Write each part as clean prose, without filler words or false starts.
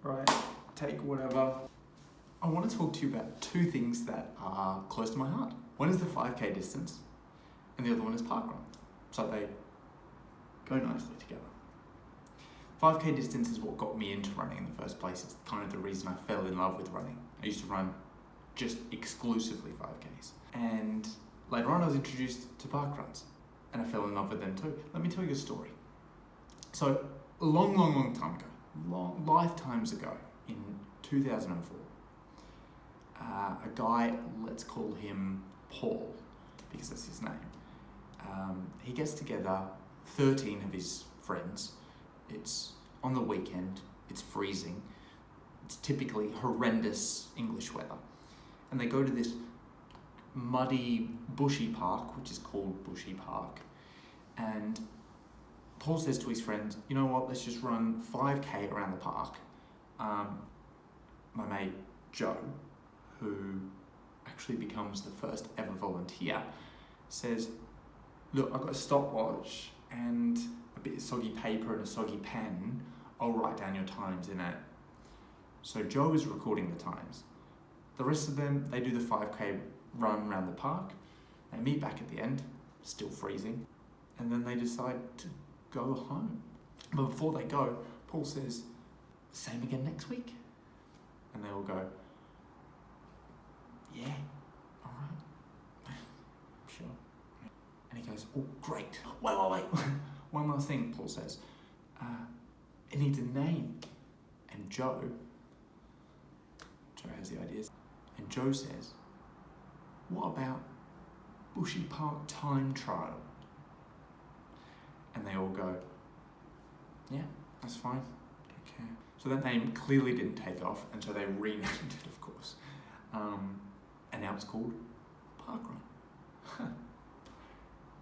right? Take whatever. I want to talk to you about two things that are close to my heart. One is the 5K distance, and the other one is parkrun. So they go nicely together. 5K distance is what got me into running in the first place. It's kind of the reason I fell in love with running. I used to run just exclusively 5Ks. And later on I was introduced to parkruns, and I fell in love with them too. Let me tell you a story. So a long time ago, lifetimes ago, in 2004, a guy, let's call him Paul, because that's his name. He gets together 13 of his friends. It's on the weekend, it's freezing, it's typically horrendous English weather. And they go to this muddy, bushy park, which is called Bushy Park. And Paul says to his friends, you know what, let's just run 5K around the park. My mate Joe, who actually becomes the first ever volunteer, says, look, I've got a stopwatch and a bit of soggy paper and a soggy pen. I'll write down your times in it. So Joe is recording the times. The rest of them, they do the 5K run around the park. They meet back at the end, still freezing, and then they decide to go home. But before they go, Paul says, same again next week? And they all go, yeah, all right, sure. And he goes, oh, great. Wait. One last thing, Paul says. It needs a name. And Joe has the ideas. And Joe says, what about Bushy Park Time Trial? And they all go, yeah, that's fine. Don't care. So that name clearly didn't take off, and so they renamed it, of course. And now it's called Parkrun.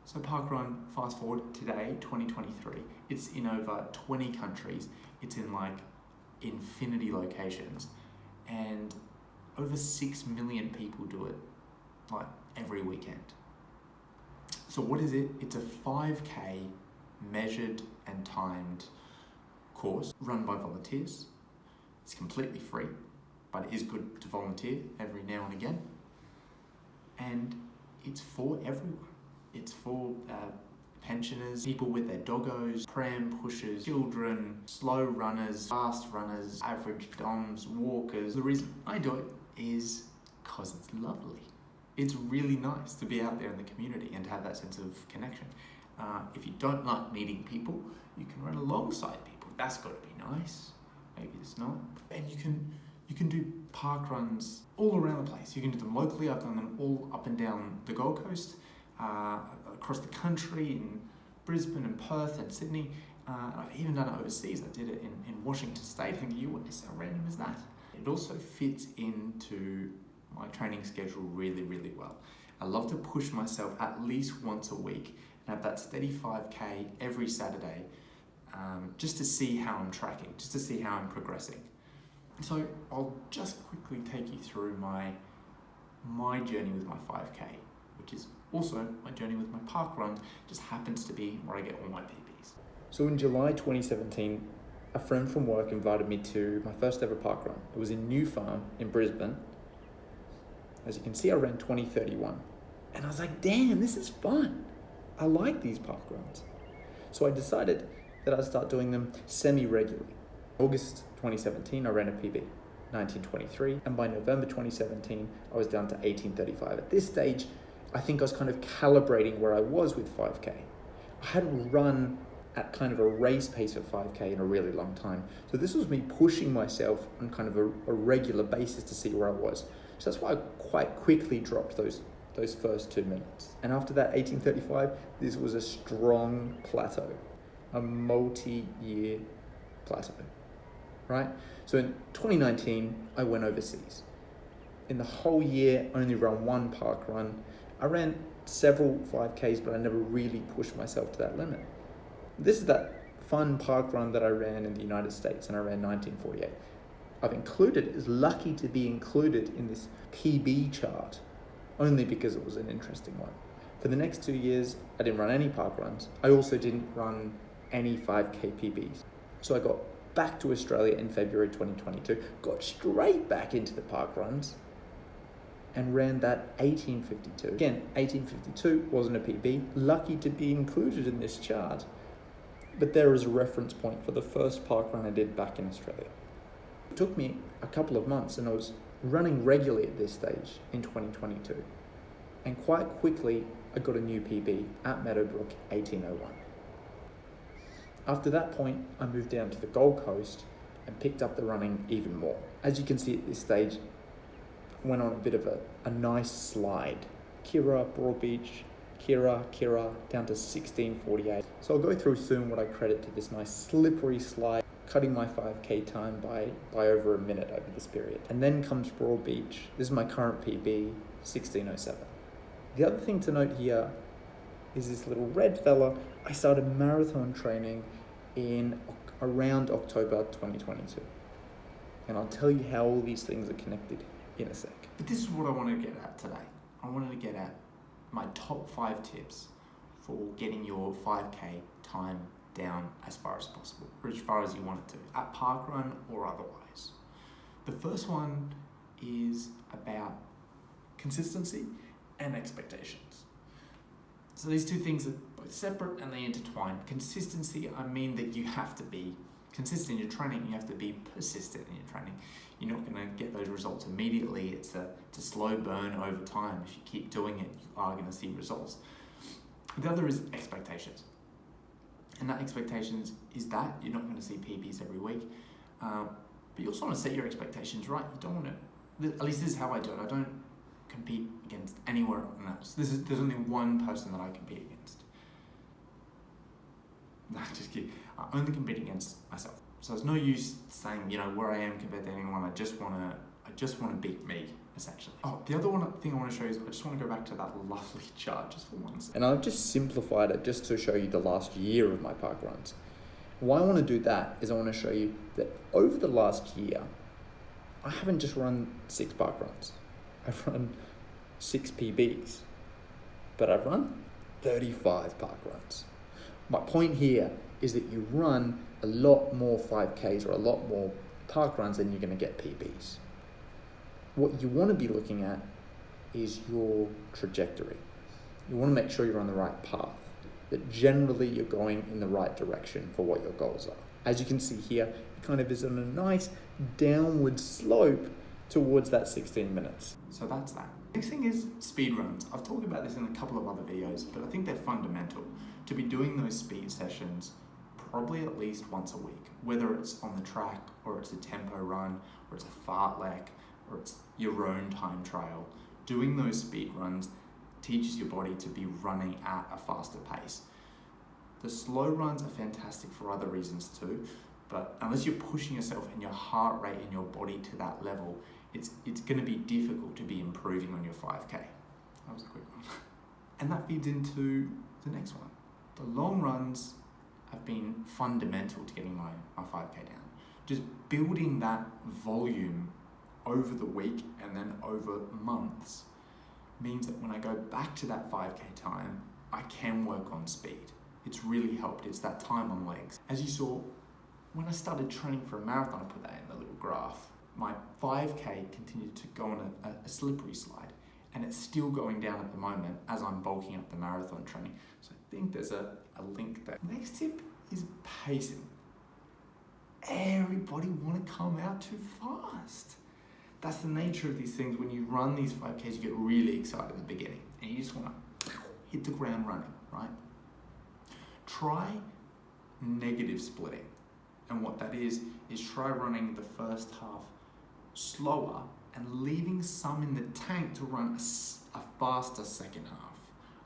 So Parkrun, fast forward today, 2023, it's in over 20 countries. It's in like infinity locations, and over 6 million people do it like every weekend. So what is it? It's a 5K measured and timed course run by volunteers. It's completely free, but it is good to volunteer every now and again. And it's for everyone. It's for pensioners, people with their doggos, pram pushers, children, slow runners, fast runners, average DOMs, walkers. The reason I do it is because it's lovely. It's really nice to be out there in the community and to have that sense of connection. If you don't like meeting people, you can run alongside people. That's got to be nice. Maybe it's not. And you can do park runs all around the place. You can do them locally. I've done them all up and down the Gold Coast, across the country, in Brisbane and Perth and Sydney. I've even done it overseas. I did it in Washington State in the US. How random is that? It also fits into my training schedule really, really well. I love to push myself at least once a week and have that steady 5K every Saturday, just to see how I'm tracking, just to see how I'm progressing. So I'll just quickly take you through my journey with my 5K, which is also my journey with my park run, just happens to be where I get all my PBs. So in July 2017, a friend from work invited me to my first ever park run. It was in New Farm in Brisbane. As you can see, I ran 20:31. And I was like, damn, this is fun. I like these park runs. So I decided that I'd start doing them semi-regularly. August 2017, I ran a PB, 19:23. And by November 2017, I was down to 18:35. At this stage, I think I was kind of calibrating where I was with 5K. I hadn't run at kind of a race pace for 5K in a really long time. So this was me pushing myself on kind of a regular basis to see where I was. So that's why I quite quickly dropped those first 2 minutes. And after that 18:35, this was a strong plateau, a multi-year plateau, right? So in 2019, I went overseas. In the whole year, I only ran one park run. I ran several 5Ks, but I never really pushed myself to that limit. This is that fun park run that I ran in the United States, and I ran 19:48. I've included it, is lucky to be included in this PB chart, only because it was an interesting one. For the next 2 years, I didn't run any park runs. I also didn't run any 5K PBs. So I got back to Australia in February 2022, got straight back into the parkruns and ran that 18:52. Again, 18:52 wasn't a PB, lucky to be included in this chart. But there is a reference point for the first parkrun I did back in Australia. It took me a couple of months, and I was running regularly at this stage in 2022. And quite quickly, I got a new PB at Meadowbrook, 18:01. After that point, I moved down to the Gold Coast and picked up the running even more. As you can see at this stage, I went on a bit of a nice slide. Kirra, Broadbeach, Kirra, down to 16:48. So I'll go through soon what I credit to this nice slippery slide, cutting my 5K time by over a minute over this period. And then comes Broadbeach. This is my current PB, 16:07. The other thing to note here is this little red fella. I started marathon training in around October 2022. And I'll tell you how all these things are connected in a sec. But this is what I want to get at today. I wanted to get at my top 5 tips for getting your 5K time down as far as possible, or as far as you want it to, at parkrun or otherwise. The first one is about consistency and expectations. So these two things are both separate and they intertwine. Consistency, I mean that you have to be consistent in your training, you have to be persistent in your training. You're not going to get those results immediately. It's a slow burn over time. If you keep doing it, you are going to see results. The other is expectations. And that expectations is that you're not going to see PBs every week. But you also want to set your expectations right. You don't want to, at least this is how I do it. I don't compete against anyone else. There's only one person that I compete against. No, just kidding. I only compete against myself. So there's no use saying, where I am compared to anyone. I just want to beat me, essentially. Oh, the other thing I want to show you is I just want to go back to that lovely chart just for once. And I've just simplified it just to show you the last year of my park runs. Why I want to do that is I want to show you that over the last year, I haven't just run 6 park runs. I've run 6 PBs, but I've run 35 park runs. My point here is that you run a lot more 5Ks or a lot more park runs than you're going to get PBs. What you want to be looking at is your trajectory. You want to make sure you're on the right path, that generally you're going in the right direction for what your goals are. As you can see here, it kind of is on a nice downward slope towards that 16 minutes. So that's that. Next thing is speed runs. I've talked about this in a couple of other videos, but I think they're fundamental to be doing those speed sessions probably at least once a week, whether it's on the track or it's a tempo run or it's a fartlek or it's your own time trial. Doing those speed runs teaches your body to be running at a faster pace. The slow runs are fantastic for other reasons too, but unless you're pushing yourself and your heart rate and your body to that level, it's going to be difficult to be improving on your 5K. That was a quick one. And that feeds into the next one. The long runs have been fundamental to getting my 5K down. Just building that volume over the week and then over months means that when I go back to that 5K time, I can work on speed. It's really helped. It's that time on legs. As you saw, when I started training for a marathon, I put that in the little graph. My 5K continued to go on a slippery slide, and it's still going down at the moment as I'm bulking up the marathon training. So I think there's a link there. Next tip is pacing. Everybody want to come out too fast. That's the nature of these things. When you run these 5Ks, you get really excited at the beginning, and you just want to hit the ground running, right? Try negative splitting. And what that is try running the first half slower and leaving some in the tank to run a faster second half.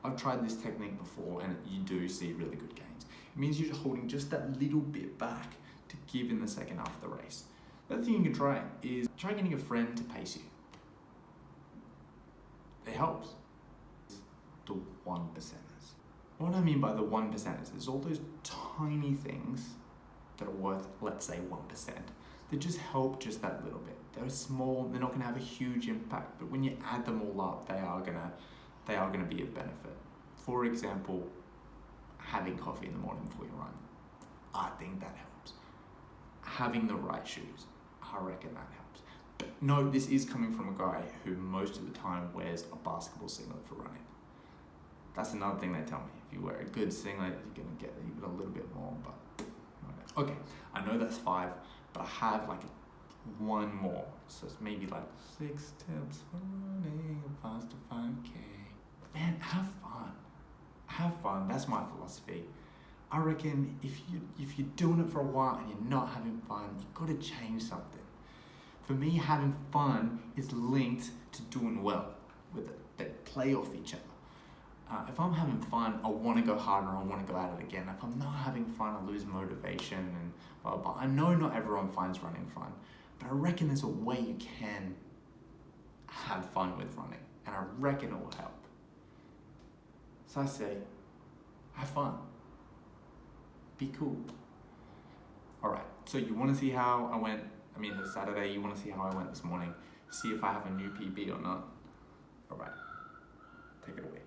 I've tried this technique before and you do see really good gains. It means you're holding just that little bit back to give in the second half of the race. The other thing you can try is try getting a friend to pace you. It helps. The 1%ers. What I mean by the 1%ers is all those tiny things that are worth, let's say, 1%. They just help just that little bit. They're small, they're not going to have a huge impact, but when you add them all up, they are going to be of benefit. For example, having coffee in the morning before you run. I think that helps. having the right shoes. I reckon that helps. But no, this is coming from a guy who most of the time wears a basketball singlet for running. That's another thing they tell me. If you wear a good singlet, you're going to get even a little bit more, but okay, I know that's 5, but I have like one more. So it's maybe like 6 tips for running a faster 5K. Man, have fun. Have fun. That's my philosophy. I reckon if you're doing it for a while and you're not having fun, you've got to change something. For me, having fun is linked to doing well with it. They play off each other. If I'm having fun, I want to go harder, I want to go at it again. If I'm not having fun, I lose motivation and blah, blah, blah. I know not everyone finds running fun, but I reckon there's a way you can have fun with running, and I reckon it will help. So I say, have fun. Be cool. All right, so you want to see how I went, this Saturday, you want to see how I went this morning, see if I have a new PB or not. All right, take it away.